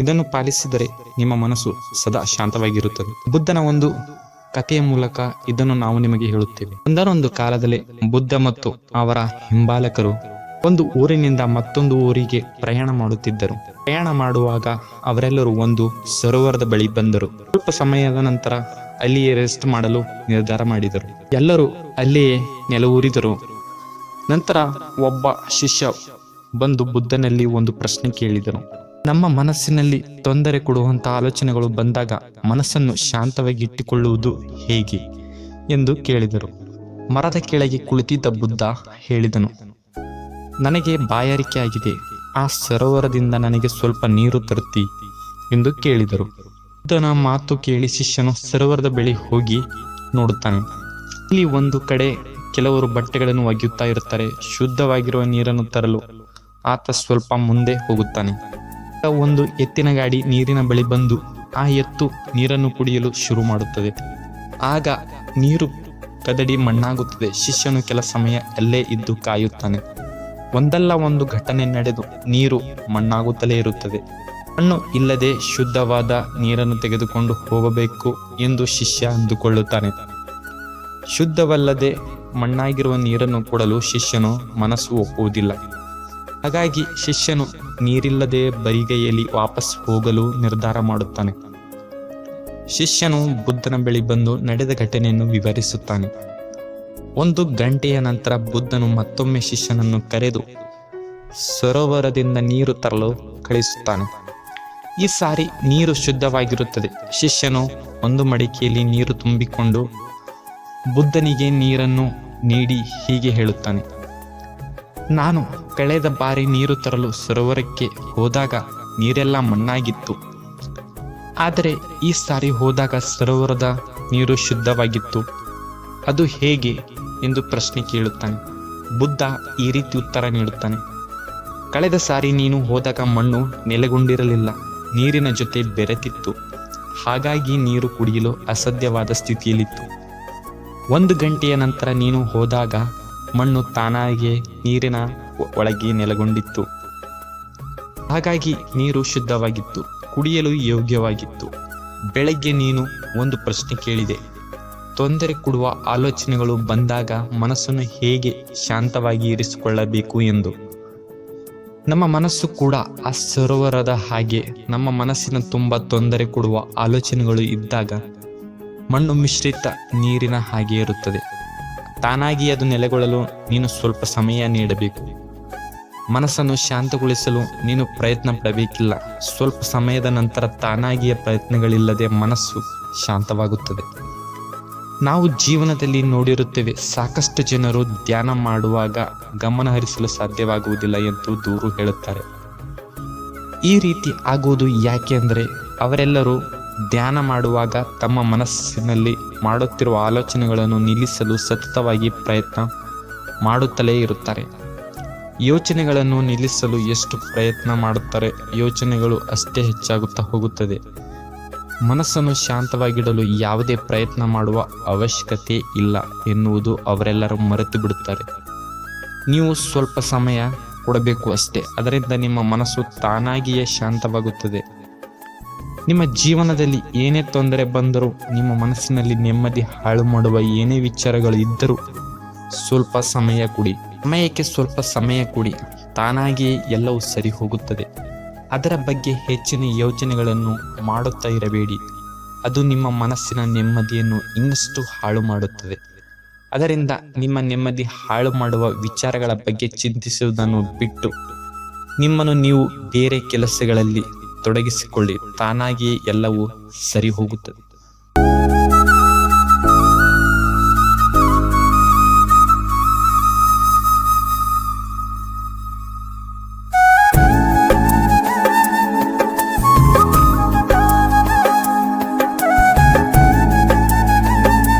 ಇದನ್ನು ಪಾಲಿಸಿದರೆ ನಿಮ್ಮ ಮನಸ್ಸು ಸದಾ ಶಾಂತವಾಗಿರುತ್ತದೆ. ಬುದ್ಧನ ಒಂದು ಕಥೆಯ ಮೂಲಕ ಇದನ್ನು ನಾವು ನಿಮಗೆ ಹೇಳುತ್ತೇವೆ. ಒಂದರೊಂದು ಕಾಲದಲ್ಲಿ ಬುದ್ಧ ಮತ್ತು ಅವರ ಹಿಂಬಾಲಕರು ಒಂದು ಊರಿನಿಂದ ಮತ್ತೊಂದು ಊರಿಗೆ ಪ್ರಯಾಣ ಮಾಡುತ್ತಿದ್ದರು. ಪ್ರಯಾಣ ಮಾಡುವಾಗ ಅವರೆಲ್ಲರೂ ಒಂದು ಸರೋವರದ ಬಳಿ ಬಂದರು. ಸ್ವಲ್ಪ ಸಮಯದ ನಂತರ ಅಲ್ಲಿಯೇ ರೆಸ್ಟ್ ಮಾಡಲು ನಿರ್ಧಾರ ಮಾಡಿದರು. ಎಲ್ಲರೂ ಅಲ್ಲಿಯೇ ನೆಲವೂರಿದರು. ನಂತರ ಒಬ್ಬ ಶಿಷ್ಯ ಬಂದು ಬುದ್ಧನಲ್ಲಿ ಒಂದು ಪ್ರಶ್ನೆ ಕೇಳಿದನು. ನಮ್ಮ ಮನಸ್ಸಿನಲ್ಲಿ ತೊಂದರೆ ಕೊಡುವಂತಹ ಆಲೋಚನೆಗಳು ಬಂದಾಗ ಮನಸ್ಸನ್ನು ಶಾಂತವಾಗಿ ಇಟ್ಟುಕೊಳ್ಳುವುದು ಹೇಗೆ ಎಂದು ಕೇಳಿದರು. ಮರದ ಕೆಳಗೆ ಕುಳಿತಿದ್ದ ಬುದ್ಧ ಹೇಳಿದನು, ನನಗೆ ಬಾಯಾರಿಕೆ ಆಗಿದೆ, ಆ ಸರೋವರದಿಂದ ನನಗೆ ಸ್ವಲ್ಪ ನೀರು ತರುತ್ತಿ ಎಂದು ಕೇಳಿದರು. ಬುದ್ಧನ ಮಾತು ಕೇಳಿ ಶಿಷ್ಯನು ಸರೋವರದ ಬಳಿ ಹೋಗಿ ನೋಡುತ್ತಾನೆ. ಇಲ್ಲಿ ಒಂದು ಕಡೆ ಕೆಲವರು ಬಟ್ಟೆಗಳನ್ನು ಒಗೆಯುತ್ತಾ ಇರುತ್ತಾರೆ. ಶುದ್ಧವಾಗಿರುವ ನೀರನ್ನು ತರಲು ಆತ ಸ್ವಲ್ಪ ಮುಂದೆ ಹೋಗುತ್ತಾನೆ. ಒಂದು ಎತ್ತಿನ ಗಾಡಿ ನೀರಿನ ಬಳಿ ಬಂದು ಆ ಎತ್ತು ನೀರನ್ನು ಕುಡಿಯಲು ಶುರು ಮಾಡುತ್ತದೆ. ಆಗ ನೀರು ಕದಡಿ ಮಣ್ಣಾಗುತ್ತದೆ. ಶಿಷ್ಯನು ಕೆಲ ಸಮಯ ಅಲ್ಲೇ ಇದ್ದು ಕಾಯುತ್ತಾನೆ. ಒಂದಲ್ಲ ಒಂದು ಘಟನೆ ನಡೆದು ನೀರು ಮಣ್ಣಾಗುತ್ತಲೇ ಇರುತ್ತದೆ. ಮಣ್ಣು ಇಲ್ಲದೆ ಶುದ್ಧವಾದ ನೀರನ್ನು ತೆಗೆದುಕೊಂಡು ಹೋಗಬೇಕು ಎಂದು ಶಿಷ್ಯ ಅಂದುಕೊಳ್ಳುತ್ತಾನೆ. ಶುದ್ಧವಲ್ಲದೆ ಮಣ್ಣಾಗಿರುವ ನೀರನ್ನು ಕೊಡಲು ಶಿಷ್ಯನು ಮನಸ್ಸು ಒಪ್ಪುವುದಿಲ್ಲ. ಹಾಗಾಗಿ ಶಿಷ್ಯನು ನೀರಿಲ್ಲದೆ ಬರಿಗೈಯಲ್ಲಿ ವಾಪಸ್ ಹೋಗಲು ನಿರ್ಧಾರ ಮಾಡುತ್ತಾನೆ. ಶಿಷ್ಯನು ಬುದ್ಧನ ಬಳಿ ಬಂದು ನಡೆದ ಘಟನೆಯನ್ನು ವಿವರಿಸುತ್ತಾನೆ. 1 ಗಂಟೆಯ ನಂತರ ಬುದ್ಧನು ಮತ್ತೊಮ್ಮೆ ಶಿಷ್ಯನನ್ನು ಕರೆದು ಸರೋವರದಿಂದ ನೀರು ತರಲು ಕಳಿಸುತ್ತಾನೆ. ಈ ಸಾರಿ ನೀರು ಶುದ್ಧವಾಗಿರುತ್ತದೆ. ಶಿಷ್ಯನು ಒಂದು ಮಡಿಕೆಯಲ್ಲಿ ನೀರು ತುಂಬಿಕೊಂಡು ಬುದ್ಧನಿಗೆ ನೀರನ್ನು ನೀಡಿ ಹೀಗೆ ಹೇಳುತ್ತಾನೆ, ನಾನು ಕಳೆದ ಬಾರಿ ನೀರು ತರಲು ಸರೋವರಕ್ಕೆ ಹೋದಾಗ ನೀರೆಲ್ಲ ಮಣ್ಣಾಗಿತ್ತು. ಆದರೆ ಈ ಸಾರಿ ಹೋದಾಗ ಸರೋವರದ ನೀರು ಶುದ್ಧವಾಗಿತ್ತು. ಅದು ಹೇಗೆ ಎಂದು ಪ್ರಶ್ನೆ ಕೇಳುತ್ತಾನೆ. ಬುದ್ಧ ಈ ರೀತಿ ಉತ್ತರ ನೀಡುತ್ತಾನೆ, ಕಳೆದ ಸಾರಿ ನೀನು ಹೋದಾಗ ಮಣ್ಣು ನೆಲೆಗೊಂಡಿರಲಿಲ್ಲ, ನೀರಿನ ಜೊತೆ ಬೆರೆತಿತ್ತು. ಹಾಗಾಗಿ ನೀರು ಕುಡಿಯಲು ಅಸಾಧ್ಯವಾದ ಸ್ಥಿತಿಯಲ್ಲಿತ್ತು. 1 ಗಂಟೆಯ ನಂತರ ನೀನು ಹೋದಾಗ ಮಣ್ಣು ತಾನಾಗೆ ನೀರಿನ ಒಳಗೆ ನೆಲೆಗೊಂಡಿತ್ತು. ಹಾಗಾಗಿ ನೀರು ಶುದ್ಧವಾಗಿತ್ತು, ಕುಡಿಯಲು ಯೋಗ್ಯವಾಗಿತ್ತು. ಬೆಳಗ್ಗೆ ನೀನು ಒಂದು ಪ್ರಶ್ನೆ ಕೇಳಿದೆ, ತೊಂದರೆ ಕೊಡುವ ಆಲೋಚನೆಗಳು ಬಂದಾಗ ಮನಸ್ಸನ್ನು ಹೇಗೆ ಶಾಂತವಾಗಿ ಇರಿಸಿಕೊಳ್ಳಬೇಕು ಎಂದು. ನಮ್ಮ ಮನಸ್ಸು ಕೂಡ ಆ ಸರೋವರದ ಹಾಗೆ. ನಮ್ಮ ಮನಸ್ಸಿನ ತುಂಬ ತೊಂದರೆ ಕೊಡುವ ಆಲೋಚನೆಗಳು ಇದ್ದಾಗ ಮಣ್ಣು ಮಿಶ್ರಿತ ನೀರಿನ ಹಾಗೆ ಇರುತ್ತದೆ. ತಾನಾಗಿ ಅದು ನೆಲೆಗೊಳ್ಳಲು ನೀನು ಸ್ವಲ್ಪ ಸಮಯ ನೀಡಬೇಕು. ಮನಸ್ಸನ್ನು ಶಾಂತಗೊಳಿಸಲು ನೀನು ಪ್ರಯತ್ನ ಪಡಬೇಕಿಲ್ಲ. ಸ್ವಲ್ಪ ಸಮಯದ ನಂತರ ತಾನಾಗಿಯೇ ಪ್ರಯತ್ನಗಳಿಲ್ಲದೆ ಮನಸ್ಸು ಶಾಂತವಾಗುತ್ತದೆ. ನಾವು ಜೀವನದಲ್ಲಿ ನೋಡಿರುತ್ತೇವೆ, ಸಾಕಷ್ಟು ಜನರು ಧ್ಯಾನ ಮಾಡುವಾಗ ಗಮನ ಹರಿಸಲು ಸಾಧ್ಯವಾಗುವುದಿಲ್ಲ ಎಂದು ದೂರು ಹೇಳುತ್ತಾರೆ. ಈ ರೀತಿ ಆಗುವುದು ಯಾಕೆ ಅಂದರೆ ಅವರೆಲ್ಲರೂ ಧ್ಯಾನ ಮಾಡುವಾಗ ತಮ್ಮ ಮನಸ್ಸಿನಲ್ಲಿ ಮಾಡುತ್ತಿರುವ ಆಲೋಚನೆಗಳನ್ನು ನಿಲ್ಲಿಸಲು ಸತತವಾಗಿ ಪ್ರಯತ್ನ ಮಾಡುತ್ತಲೇ ಇರುತ್ತಾರೆ. ಯೋಚನೆಗಳನ್ನು ನಿಲ್ಲಿಸಲು ಎಷ್ಟು ಪ್ರಯತ್ನ ಮಾಡುತ್ತಾರೆ, ಯೋಚನೆಗಳು ಅಷ್ಟೇ ಹೆಚ್ಚಾಗುತ್ತಾ ಹೋಗುತ್ತದೆ. ಮನಸ್ಸನ್ನು ಶಾಂತವಾಗಿಡಲು ಯಾವುದೇ ಪ್ರಯತ್ನ ಮಾಡುವ ಅವಶ್ಯಕತೆ ಇಲ್ಲ ಎನ್ನುವುದು ಅವರೆಲ್ಲರೂ ಮರೆತು ಬಿಡುತ್ತಾರೆ. ನೀವು ಸ್ವಲ್ಪ ಸಮಯ ಕೊಡಬೇಕು ಅಷ್ಟೇ. ಅದರಿಂದ ನಿಮ್ಮ ಮನಸ್ಸು ತಾನಾಗಿಯೇ ಶಾಂತವಾಗುತ್ತದೆ. ನಿಮ್ಮ ಜೀವನದಲ್ಲಿ ಏನೇ ತೊಂದರೆ ಬಂದರೂ, ನಿಮ್ಮ ಮನಸ್ಸಿನಲ್ಲಿ ನೆಮ್ಮದಿ ಹಾಳು ಮಾಡುವ ಏನೇ ವಿಚಾರಗಳು ಇದ್ದರೂ ಸ್ವಲ್ಪ ಸಮಯ ಕೊಡಿ. ಸಮಯಕ್ಕೆ ಸ್ವಲ್ಪ ಸಮಯ ಕೊಡಿ, ತಾನಾಗಿಯೇ ಎಲ್ಲವೂ ಸರಿ ಹೋಗುತ್ತದೆ. ಅದರ ಬಗ್ಗೆ ಹೆಚ್ಚಿನ ಯೋಚನೆಗಳನ್ನು ಮಾಡುತ್ತಾ ಇರಬೇಡಿ. ಅದು ನಿಮ್ಮ ಮನಸ್ಸಿನ ನೆಮ್ಮದಿಯನ್ನು ಇನ್ನಷ್ಟು ಹಾಳು ಮಾಡುತ್ತದೆ. ಅದರಿಂದ ನಿಮ್ಮ ನೆಮ್ಮದಿ ಹಾಳು ಮಾಡುವ ವಿಚಾರಗಳ ಬಗ್ಗೆ ಚಿಂತಿಸುವುದನ್ನು ಬಿಟ್ಟು ನಿಮ್ಮನ್ನು ನೀವು ಬೇರೆ ಕೆಲಸಗಳಲ್ಲಿ ತೊಡಗಿಸಿಕೊಳ್ಳಿ. ತಾನಾಗಿಯೇ ಎಲ್ಲವೂ ಸರಿ ಹೋಗುತ್ತದೆ.